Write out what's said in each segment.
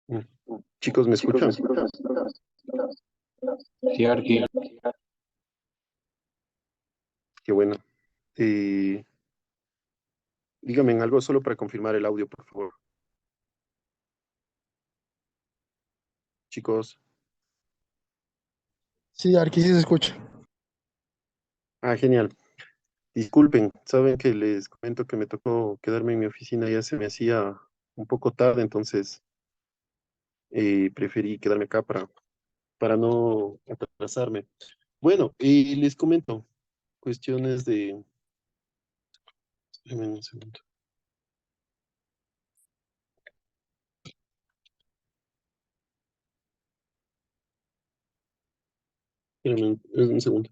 Mm. Chicos, ¿me escuchan? Sí, Arqui. Qué bueno. Eh, Díganme en algo solo para confirmar el audio, por favor. Chicos. Sí, aquí sí se escucha. Genial. Disculpen, saben que les comento que me tocó quedarme en mi oficina, ya se me hacía un poco tarde, entonces preferí quedarme acá para no atrasarme. Bueno, les comento cuestiones de... Espérenme un segundo. Espérenme un segundo.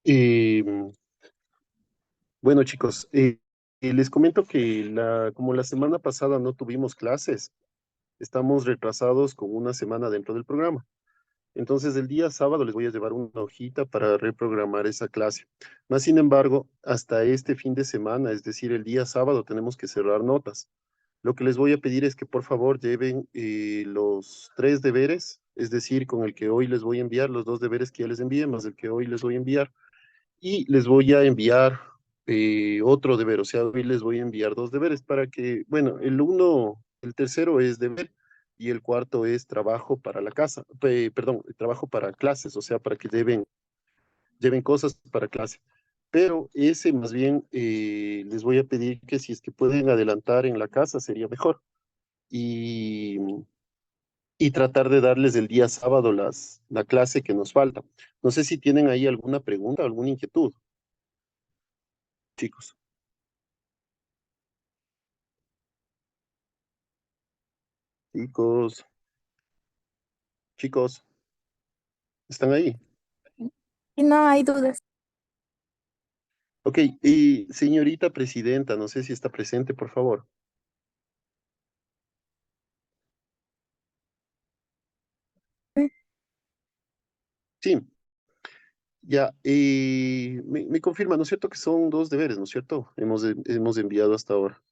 Eh, bueno, chicos, les comento que como la semana pasada no tuvimos clases, estamos retrasados con una semana dentro del programa. Entonces, el día sábado les voy a llevar una hojita para reprogramar esa clase. Más sin embargo, hasta este fin de semana, es decir, el día sábado, tenemos que cerrar notas. Lo que les voy a pedir es que por favor lleven los 3 deberes, es decir, con el que hoy les voy a enviar, los 2 deberes que ya les envié, más el que hoy les voy a enviar, y les voy a enviar otro deber, o sea, hoy les voy a enviar 2 deberes para que, bueno, el tercero es deber y el cuarto es trabajo para la casa, perdón, trabajo para clases, o sea, para que lleven cosas para clase. Pero ese más bien les voy a pedir que si es que pueden adelantar en la casa sería mejor y, y tratar de darles el día sábado la clase que nos falta. No sé si tienen ahí alguna pregunta, alguna inquietud, chicos. Chicos, chicos, ¿están ahí? Y no hay dudas. Ok, y señorita presidenta, no sé si está presente, por favor. Sí, ya, me confirma, ¿no es cierto que son 2 deberes, ¿no es cierto? Hemos enviado hasta ahora.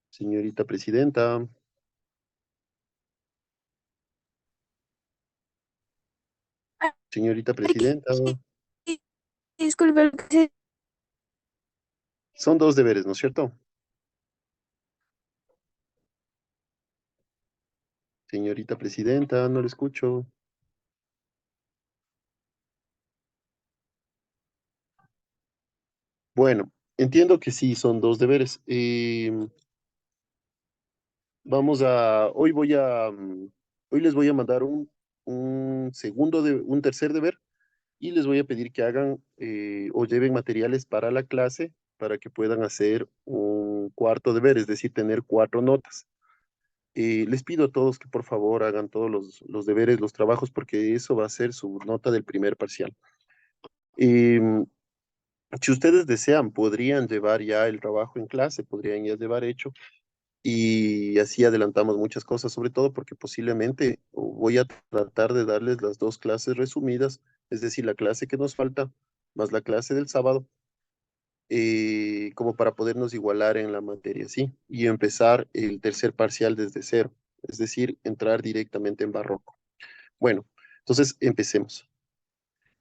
Señorita presidenta, señorita Aquí, presidenta, disculpe, son 2 deberes, ¿no es cierto? Señorita presidenta, no le escucho. Bueno, entiendo que sí, son 2 deberes. Hoy les voy a mandar un tercer deber y les voy a pedir que hagan o lleven materiales para la clase para que puedan hacer un cuarto deber, es decir, tener 4 notas. Les pido a todos que por favor hagan todos los deberes, los trabajos, porque eso va a ser su nota del primer parcial. Em, si ustedes desean, podrían llevar ya el trabajo en clase, podrían ya llevar hecho y así adelantamos muchas cosas, sobre todo porque posiblemente voy a tratar de darles las 2 clases resumidas, es decir, la clase que nos falta más la clase del sábado, como para podernos igualar en la materia, ¿sí? Y empezar el tercer parcial desde cero, es decir, entrar directamente en barroco. Bueno, entonces empecemos.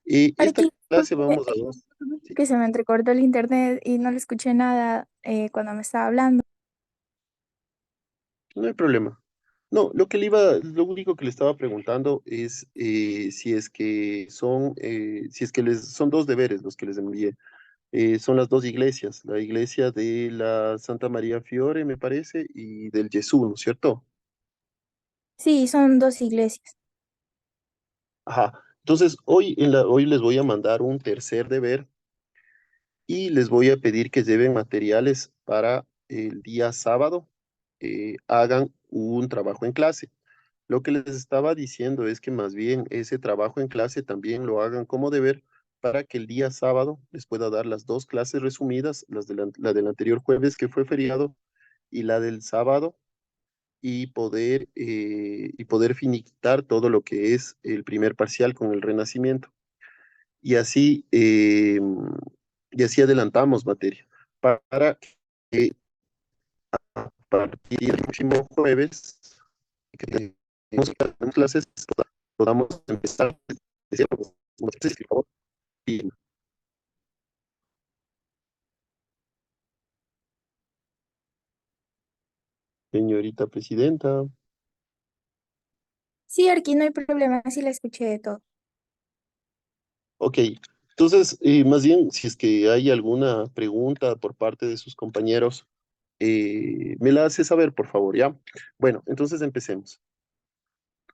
Esta Arqui, clase vamos a dos. Sí, que se me entrecortó el internet y no le escuché nada cuando me estaba hablando. no hay problema. No, lo único que le estaba preguntando es si es que son 2 deberes los que les envié. Son las 2 iglesias, la iglesia de la Santa María Fiore, me parece, y del Jesús, ¿no es cierto? Sí, son dos iglesias. Ajá. Entonces, hoy les voy a mandar un tercer deber y les voy a pedir que lleven materiales para el día sábado, hagan un trabajo en clase. Lo que les estaba diciendo es que más bien ese trabajo en clase también lo hagan como deber, para que el día sábado les pueda dar las dos clases resumidas, la del anterior jueves que fue feriado y la del sábado, y poder finiquitar todo lo que es el primer parcial con el Renacimiento. Y así, y así adelantamos materia para que a partir del próximo jueves, que tenemos clases, podamos empezar. Decía, por favor. Y, señorita presidenta. Sí, Arqui, no hay problema, sí la escuché de todo. Ok, entonces, más bien, si es que hay alguna pregunta por parte de sus compañeros, me la hace saber, por favor, ¿ya? Bueno, entonces empecemos.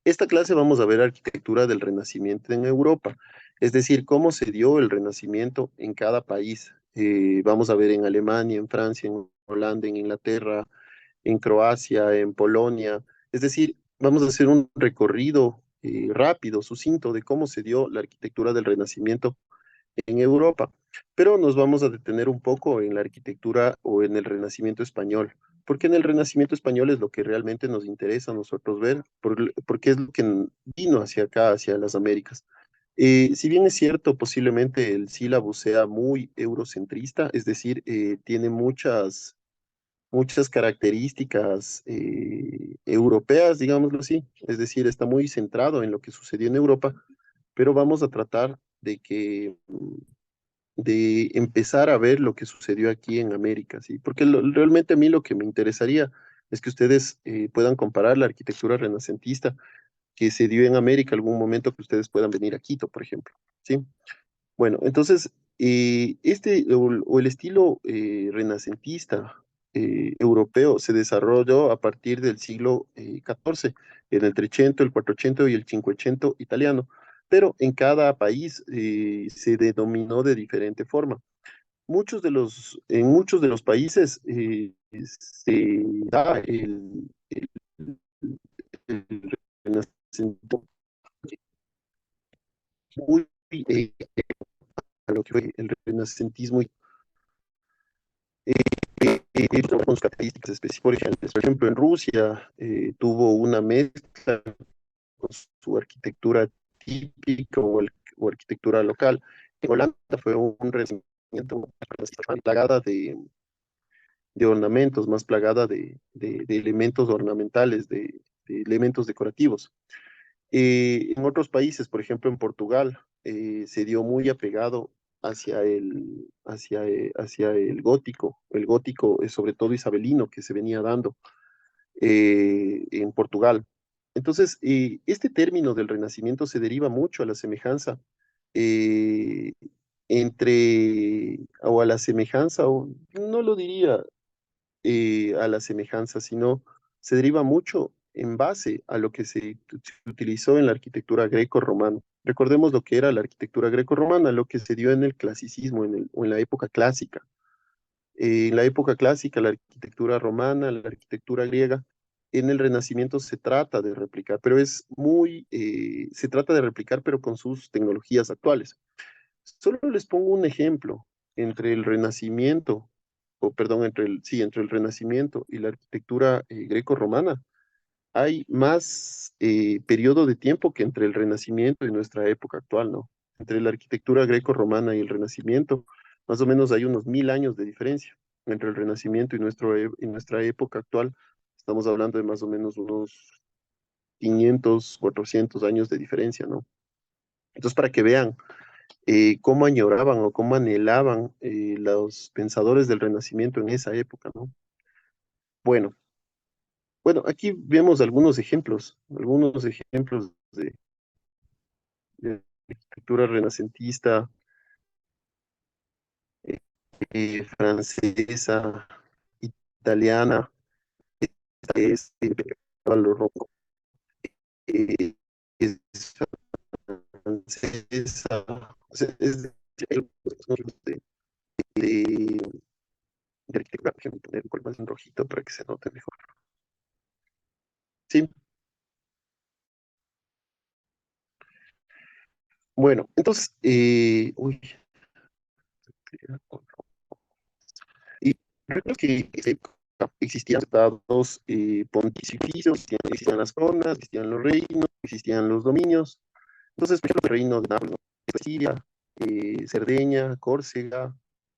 Esta clase vamos a ver arquitectura del Renacimiento en Europa, es decir, cómo se dio el Renacimiento en cada país. Vamos a ver en Alemania, en Francia, en Holanda, en Inglaterra, en Croacia, en Polonia. Es decir, vamos a hacer un recorrido rápido, sucinto, de cómo se dio la arquitectura del Renacimiento en Europa, pero nos vamos a detener un poco en la arquitectura o en el Renacimiento español, porque en el Renacimiento español es lo que realmente nos interesa a nosotros ver, porque es lo que vino hacia acá, hacia las Américas. Si bien es cierto, posiblemente el sílabo sea muy eurocentrista, es decir, tiene muchas características europeas, digámoslo así, es decir, está muy centrado en lo que sucedió en Europa, pero vamos a tratar de empezar a ver lo que sucedió aquí en América, ¿sí? Porque realmente a mí lo que me interesaría es que ustedes puedan comparar la arquitectura renacentista que se dio en América algún momento que ustedes puedan venir a Quito, por ejemplo, ¿sí? Bueno, entonces, o el estilo renacentista europeo se desarrolló a partir del siglo XIV, en el Trecento, el Quattrocento y el Cinquecento italiano, pero en cada país se denominó de diferente forma. En muchos de los países se da el renacimiento muy a lo que fue el renacentismo con sus características específicas. Por ejemplo, en Rusia tuvo una mezcla con su arquitectura típica o arquitectura local. En Holanda fue un renacimiento más plagada de ornamentos, más plagada de elementos ornamentales, de elementos decorativos. En otros países, por ejemplo en Portugal, se dio muy apegado hacia el gótico sobre todo isabelino que se venía dando en Portugal. Entonces, este término del Renacimiento se deriva mucho a la semejanza eh, o a la semejanza, o no lo diría a la semejanza, sino se deriva mucho en base a lo que se utilizó en la arquitectura greco-romana. Recordemos lo que era la arquitectura greco-romana, lo que se dio en el clasicismo o en la época clásica. En la época clásica, la arquitectura romana, la arquitectura griega, en el Renacimiento se trata de replicar, se trata de replicar, pero con sus tecnologías actuales. Solo les pongo un ejemplo entre el Renacimiento, o perdón, entre el Renacimiento y la arquitectura greco-romana. Hay más periodo de tiempo que entre el Renacimiento y nuestra época actual, ¿no? Entre la arquitectura greco-romana y el Renacimiento, más o menos hay unos 1000 años de diferencia. Entre el Renacimiento y nuestra época actual, estamos hablando de más o menos unos 500, 400 años de diferencia, ¿no? Entonces, para que vean cómo añoraban o cómo anhelaban los pensadores del Renacimiento en esa época, ¿no? Bueno, bueno, aquí vemos algunos ejemplos de arquitectura renacentista, francesa, italiana, es Pablo Rocco, eh, es francesa, o sea, es de, de arquitectura, déjenme poner un color más en rojito para que se note mejor. Sí, Bueno, entonces, y recuerdo que existían estados pontificios, existían las coronas, existían los reinos, existían los dominios. Entonces, por ejemplo, el reino de Nápoles, ¿no? Sicilia, Cerdeña, Córcega,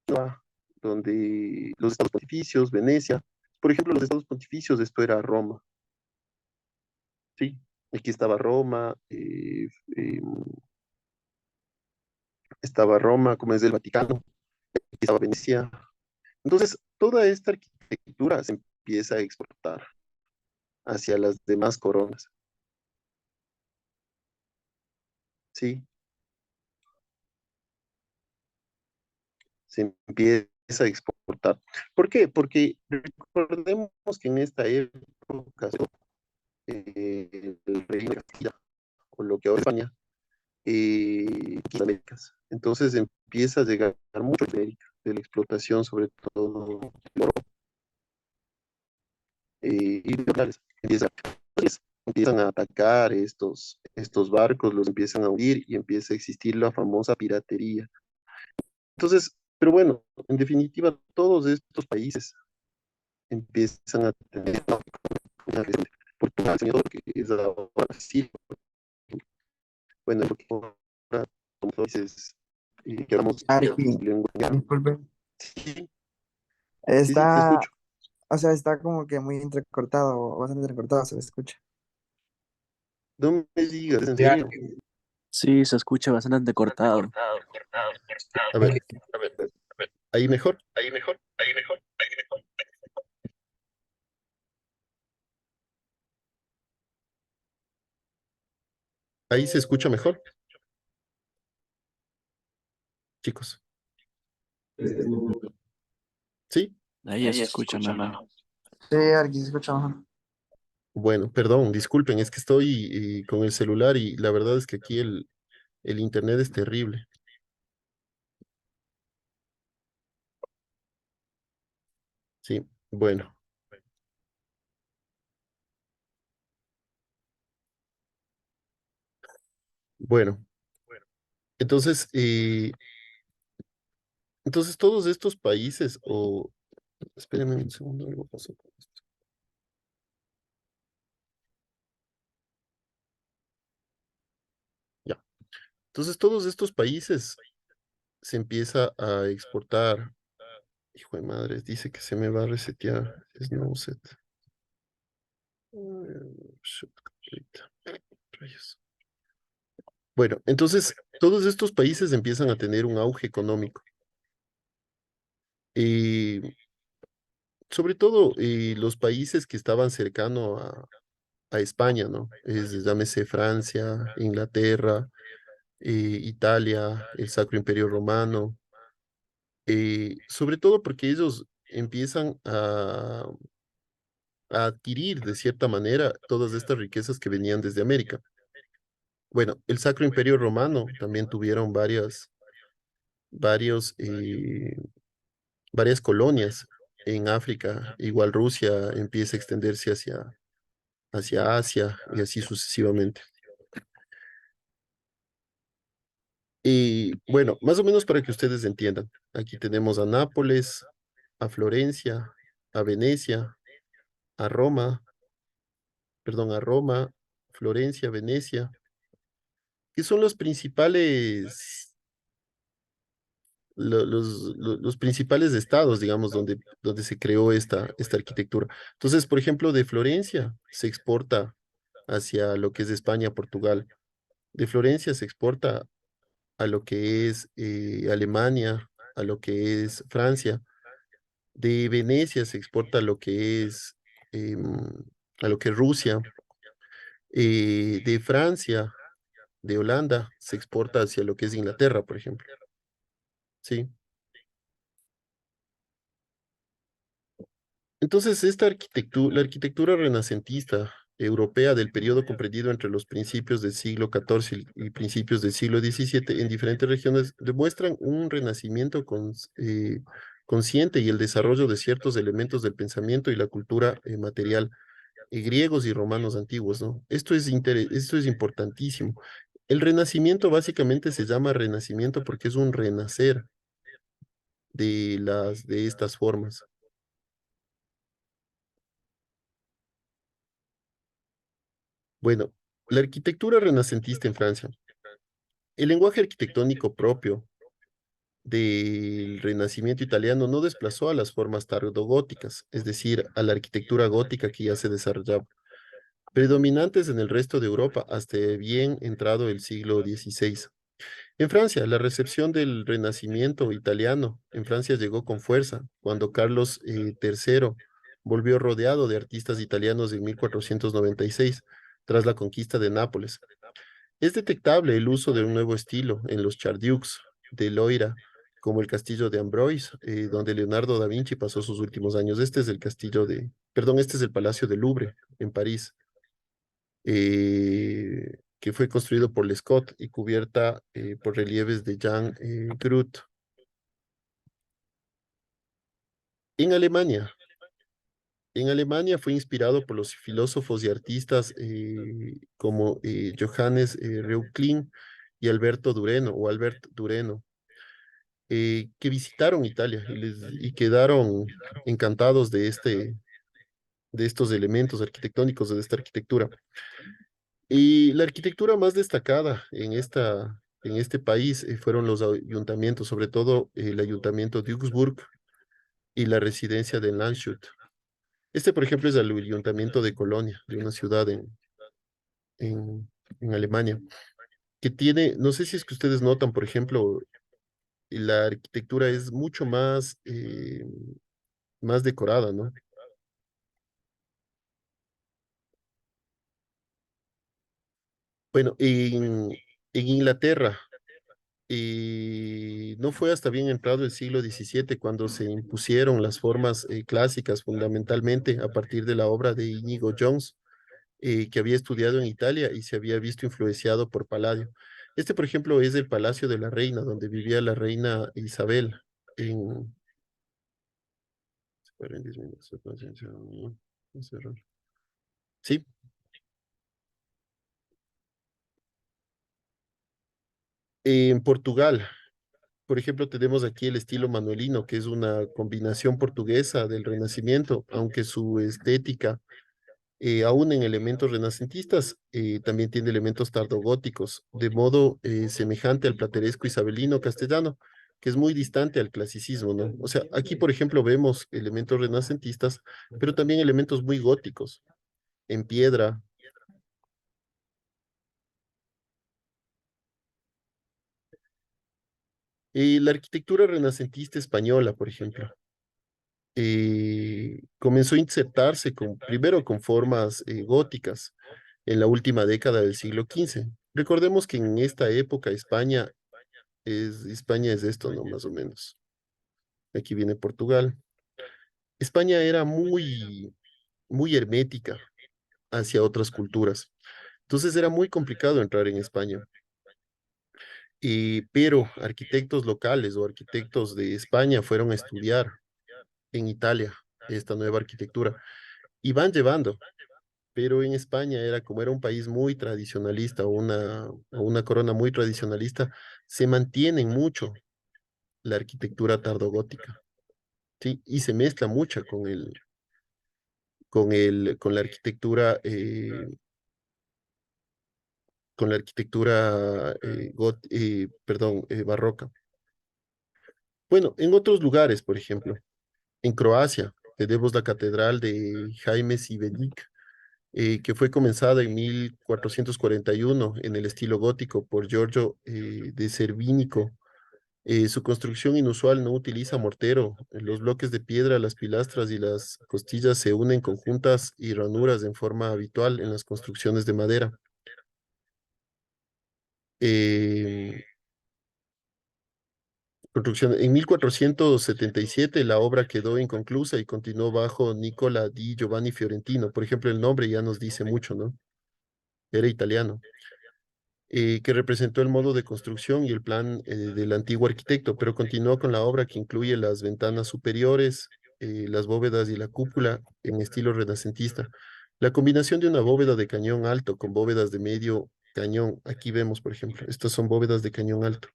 Génova, donde los estados pontificios, Venecia. Por ejemplo, los estados pontificios, esto era Roma, ¿sí? Aquí estaba Roma, como es el Vaticano, aquí estaba Venecia. Entonces, toda esta arquitectura se empieza a exportar hacia las demás coronas, ¿sí? Se empieza a exportar. ¿Por qué? Porque recordemos que en esta época el reino de Castilla, o lo que ahora es España, las Américas. Entonces empieza a llegar mucho de América, de la explotación, sobre todo del oro, y de dólares. Empiezan a atacar estos barcos, los empiezan a hundir y empieza a existir la famosa piratería. Entonces, pero bueno, en definitiva, todos estos países empiezan a tener una creciente. Portugal, lo que es ahora Brasil, bueno, lo que ahora, como tú dices, que hablamos Arqui, lengua. disculpe. Sí, sí, sí, te Está, escucho. o sea, está como que muy entrecortado, bastante entrecortado, se escucha. No me digas, en serio. Sí, se escucha bastante cortado. A ver, ahí mejor, ahí se escucha mejor, chicos. Sí, Ahí ya se escucha mejor. Sí, Arqui, se escucha mejor. bueno, perdón, disculpen, es que estoy con el celular y la verdad es que aquí el internet es terrible. Sí, bueno, bueno. Entonces, entonces todos estos países, o espérenme un segundo, algo pasó con esto. Ya. Entonces todos estos países se empieza a exportar. Hijo de madre, dice que se me va a resetear. Es no set. Shoot, complete. Rayos. Bueno, entonces todos estos países empiezan a tener un auge económico. Y sobre todo los países que estaban cercanos a España, ¿no? Llámese Francia, Inglaterra, Italia, el Sacro Imperio Romano, sobre todo porque ellos empiezan a adquirir de cierta manera todas estas riquezas que venían desde América. Bueno, el Sacro Imperio Romano también tuvieron varios, varias colonias en África. Igual Rusia empieza a extenderse hacia Asia y así sucesivamente. Y bueno, más o menos para que ustedes entiendan, aquí tenemos a Nápoles, a Florencia, a Venecia, a Roma, perdón, a Roma, Florencia, Venecia, que son los principales, los principales estados, digamos, donde se creó esta arquitectura. Entonces, por ejemplo, de Florencia se exporta hacia lo que es España, Portugal. De Florencia se exporta a lo que es Alemania, a lo que es Francia. De Venecia se exporta em, a lo que es Rusia. De Francia, de Holanda, se exporta hacia lo que es Inglaterra, por ejemplo. Sí. Entonces, la arquitectura renacentista europea del periodo comprendido entre los principios del siglo XIV y principios del siglo XVII en diferentes regiones demuestran un renacimiento consciente y el desarrollo de ciertos elementos del pensamiento y la cultura material griegos y romanos antiguos, ¿no? Esto es importantísimo. El Renacimiento básicamente se llama Renacimiento porque es un renacer de estas formas. Bueno, la arquitectura renacentista en Francia. El lenguaje arquitectónico propio del Renacimiento italiano no desplazó a las formas tardogóticas, es decir, a la arquitectura gótica que ya se desarrollaba, predominantes en el resto de Europa hasta bien entrado el siglo XVI. En Francia, la recepción del Renacimiento italiano en Francia llegó con fuerza cuando Carlos III volvió rodeado de artistas italianos en 1496, tras la conquista de Nápoles. Es detectable el uso de un nuevo estilo en los Chardiux de Loira, como el castillo de Ambroise, donde Leonardo da Vinci pasó sus últimos años. Este es el este es el Palacio del Louvre en París, que fue construido por Lescot y cubierta por relieves de Jean Groot. En Alemania, en Alemania fue inspirado por los filósofos y artistas como Johannes Reuchlin y Alberto Dureno o Albert Dureno, que visitaron Italia y quedaron encantados de estos elementos arquitectónicos, de esta arquitectura. Y la arquitectura más destacada en este país fueron los ayuntamientos, sobre todo el ayuntamiento de Augsburg y la residencia de Landshut. Este, por ejemplo, es el ayuntamiento de Colonia, de una ciudad en, en Alemania, que tiene, no sé si es que ustedes notan, por ejemplo, la arquitectura es mucho más decorada, ¿no? Bueno, en Inglaterra, no fue hasta bien entrado el siglo XVII cuando se impusieron las formas clásicas, fundamentalmente a partir de la obra de Íñigo Jones, que había estudiado en Italia y se había visto influenciado por Palladio. Este, por ejemplo, es el Palacio de la Reina, donde vivía la reina Isabel. En, esperen 10 minutos, paciencia, cerrar. Sí, en Portugal. Por ejemplo, tenemos aquí el estilo manuelino, que es una combinación portuguesa del Renacimiento, aunque su estética, aún en elementos renacentistas, también tiene elementos tardogóticos, de modo semejante al plateresco isabelino castellano, que es muy distante al clasicismo, ¿no? O sea, aquí, por ejemplo, vemos elementos renacentistas, pero también elementos muy góticos, en piedra. La arquitectura renacentista española, por ejemplo. Comenzó a insertarse primero con formas góticas en la última década del siglo XV. Recordemos que en esta época España es esto, ¿no? Más o menos. Aquí viene Portugal. España era muy hermética hacia otras culturas. Entonces era muy complicado entrar en España. Pero arquitectos locales o arquitectos de España fueron a estudiar en Italia esta nueva arquitectura y van llevando. Pero en España como era un país muy tradicionalista, o una corona muy tradicionalista, se mantiene mucho la arquitectura tardogótica, ¿sí? Y se mezcla mucho con la arquitectura perdón, barroca. Bueno, en otros lugares, por ejemplo, en Croacia, tenemos la catedral de Jaime Sibelik, que fue comenzada en 1441 en el estilo gótico por Giorgio de Cervinico. Su construcción inusual no utiliza mortero. Los bloques de piedra, las pilastras y las costillas se unen conjuntas y ranuras en forma habitual en las construcciones de madera. Eh, En 1477 la obra quedó inconclusa y continuó bajo Nicola di Giovanni Fiorentino. Por ejemplo, el nombre ya nos dice mucho, ¿no? Era italiano. Que representó el modo de construcción y el plan del antiguo arquitecto, pero continuó con la obra que incluye las ventanas superiores, las bóvedas y la cúpula en estilo renacentista. La combinación de una bóveda de cañón alto con bóvedas de medio cañón. Aquí vemos, por ejemplo, estas son bóvedas de cañón alto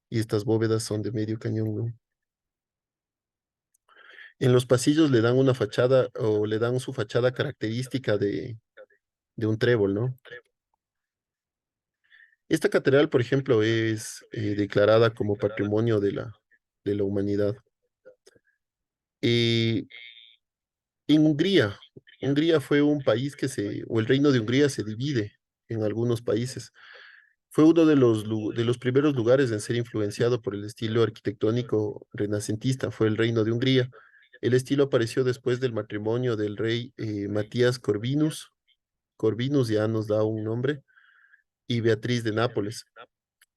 y estas bóvedas son de medio cañón, ¿no? En los pasillos le dan una fachada o le dan su fachada característica de un trébol, ¿no? Esta catedral, por ejemplo, es declarada como Patrimonio de la Humanidad. Eh, en Hungría, Hungría fue un país o el Reino de Hungría se divide en algunos países. Fue uno de los primeros lugares en ser influenciado por el estilo arquitectónico renacentista, fue el Reino de Hungría. El estilo apareció después del matrimonio del rey Matías Corvinus. Corvinus ya nos da un nombre, y Beatriz de Nápoles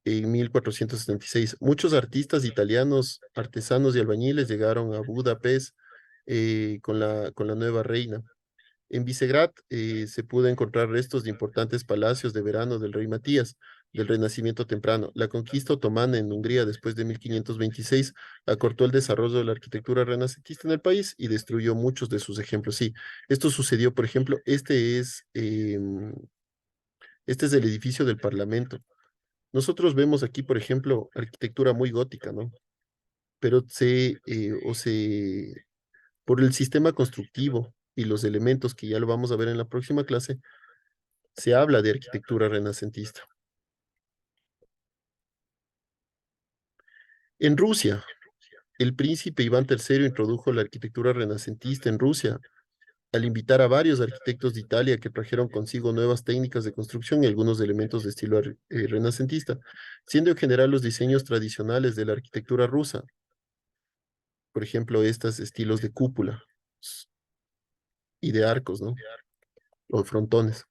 en 1476. Muchos artistas italianos, artesanos y albañiles llegaron a Budapest con la nueva reina. En Visegrad se pudo encontrar restos de importantes palacios de verano del rey Matías, del Renacimiento temprano. La conquista otomana en Hungría después de 1526 acortó el desarrollo de la arquitectura renacentista en el país y destruyó muchos de sus ejemplos. Sí, esto sucedió, por ejemplo, este es el edificio del Parlamento. Nosotros vemos aquí, por ejemplo, arquitectura muy gótica, ¿no? Pero por el sistema constructivo y los elementos que ya lo vamos a ver en la próxima clase, se habla de arquitectura renacentista. En Rusia, el príncipe Iván III introdujo la arquitectura renacentista en Rusia al invitar a varios arquitectos de Italia que trajeron consigo nuevas técnicas de construcción y algunos elementos de estilo renacentista, siendo en general los diseños tradicionales de la arquitectura rusa, por ejemplo, estos estilos de cúpula y de arcos, ¿no? O frontones.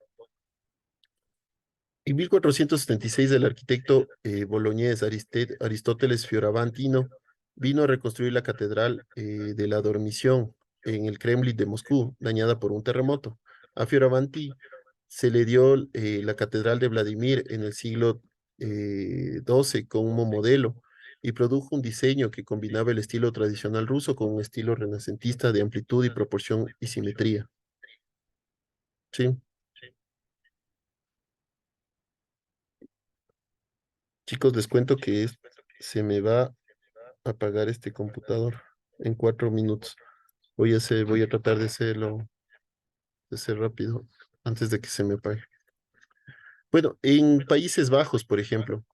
En 1476 el arquitecto boloñés Aristóteles Fioravantino vino a reconstruir la catedral de la Dormición en el Kremlin de Moscú, dañada por un terremoto. A Fioravanti se le dio la catedral de Vladimir en el siglo XII como modelo y produjo un diseño que combinaba el estilo tradicional ruso con un estilo renacentista de amplitud y proporción y simetría. Sí. Chicos, les cuento que se me va a apagar este computador en 4 minutos. Voy a tratar de ser rápido antes de que se me apague. Bueno, en Países Bajos, por ejemplo,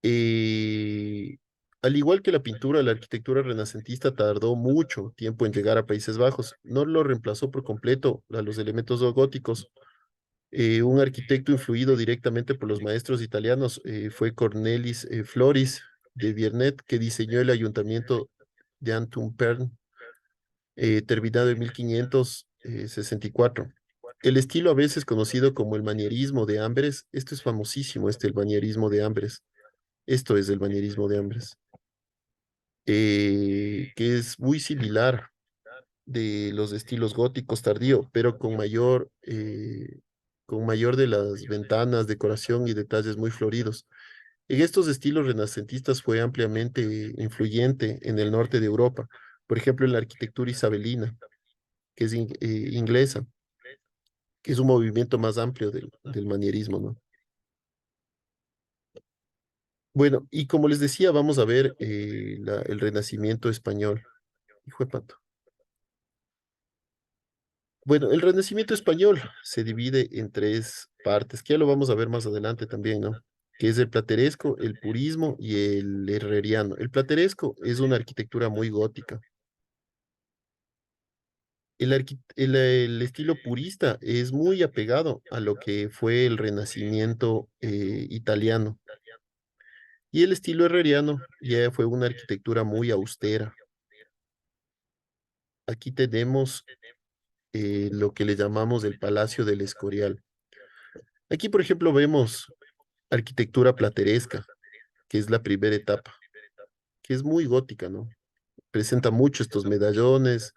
eh, al igual que la pintura, la arquitectura renacentista tardó mucho tiempo en llegar a Países Bajos. No lo reemplazó por completo a los elementos góticos. Un arquitecto influido directamente por los maestros italianos fue Cornelis Floris de Viernet, que diseñó el ayuntamiento de Antumpern, terminado en 1564. El estilo a veces conocido como el manierismo de Ambres, esto es famosísimo, el manierismo de Ambres. Esto es el manierismo de Ambres, que es muy similar de los estilos góticos tardío, pero con mayor de las ventanas, decoración y detalles muy floridos. En estos estilos renacentistas fue ampliamente influyente en el norte de Europa, por ejemplo, en la arquitectura isabelina, que es inglesa, que es un movimiento más amplio del manierismo, ¿no? Bueno, y como les decía, vamos a ver el Renacimiento español. Hijo de pato. Bueno, el Renacimiento español se divide en tres partes, que ya lo vamos a ver más adelante también, ¿no? Que es el plateresco, el purismo y el herreriano. El plateresco es una arquitectura muy gótica. El estilo purista es muy apegado a lo que fue el Renacimiento italiano. Y el estilo herreriano ya fue una arquitectura muy austera. Aquí tenemos lo que le llamamos el Palacio del Escorial. Aquí, por ejemplo, vemos arquitectura plateresca, que es la primera etapa, que es muy gótica, ¿no? Presenta mucho estos medallones,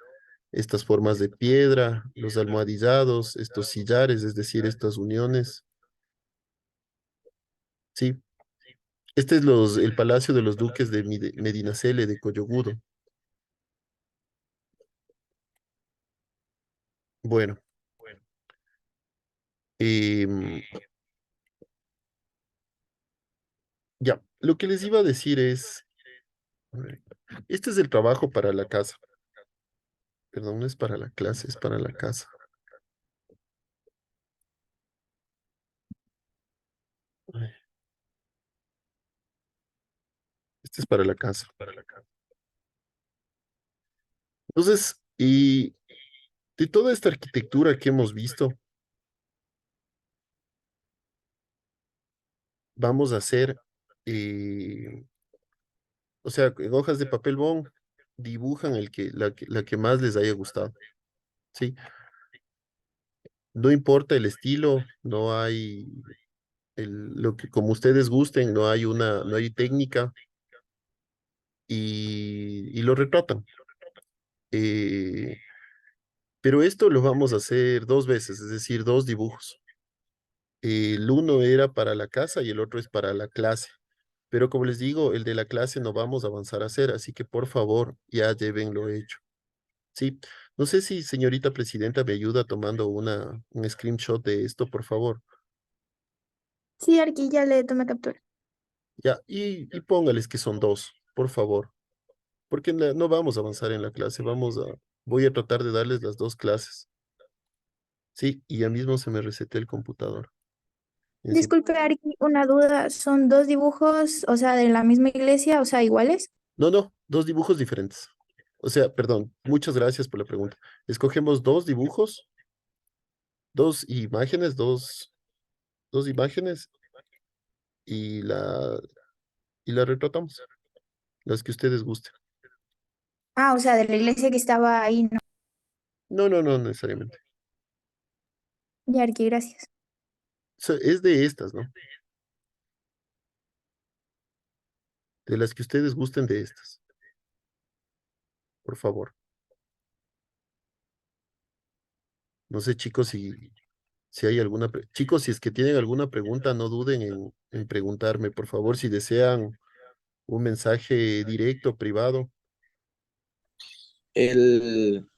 estas formas de piedra, los almohadillados, estos sillares, es decir, estas uniones. Sí, este es el Palacio de los Duques de Medinaceli de Coyogudo. Bueno, Em, ya, lo que les iba a decir es, a ver, este es el trabajo para la casa. Perdón, no es para la clase, es para la casa. Ay, este es para la casa. Entonces, y de toda esta arquitectura que hemos visto, vamos a hacer, eh, o sea, en hojas de papel bond, dibujan la que más les haya gustado, ¿sí? No importa el estilo, no hay lo que como ustedes gusten, no hay técnica y lo retratan. Eh, pero esto lo vamos a hacer dos veces, es decir, dos dibujos. El uno era para la casa y el otro es para la clase. Pero como les digo, el de la clase no vamos a avanzar a hacer, así que por favor, ya llévenlo hecho. Sí, no sé si señorita presidenta me ayuda tomando un screenshot de esto, por favor. Sí, Arqui, ya le tomé captura. Ya, y póngales que son dos, por favor, porque no vamos a avanzar en la clase, voy a tratar de darles las dos clases. Sí, y ya mismo se me reseté el computador. Encima. Disculpe, Arqui, una duda. ¿Son dos dibujos, o sea, de la misma iglesia, o sea, iguales? No, no, dos dibujos diferentes. O sea, perdón, muchas gracias por la pregunta. Escogemos dos dibujos, dos imágenes y y la retratamos, las que ustedes gusten. Ah, o sea, de la iglesia que estaba ahí, ¿no? No, no, no necesariamente. Ya, Arqui, gracias. Es de estas, ¿no? De las que ustedes gusten de estas, por favor. No sé, chicos, si hay chicos, si es que tienen alguna pregunta, no duden en preguntarme, por favor, si desean un mensaje directo, privado. El,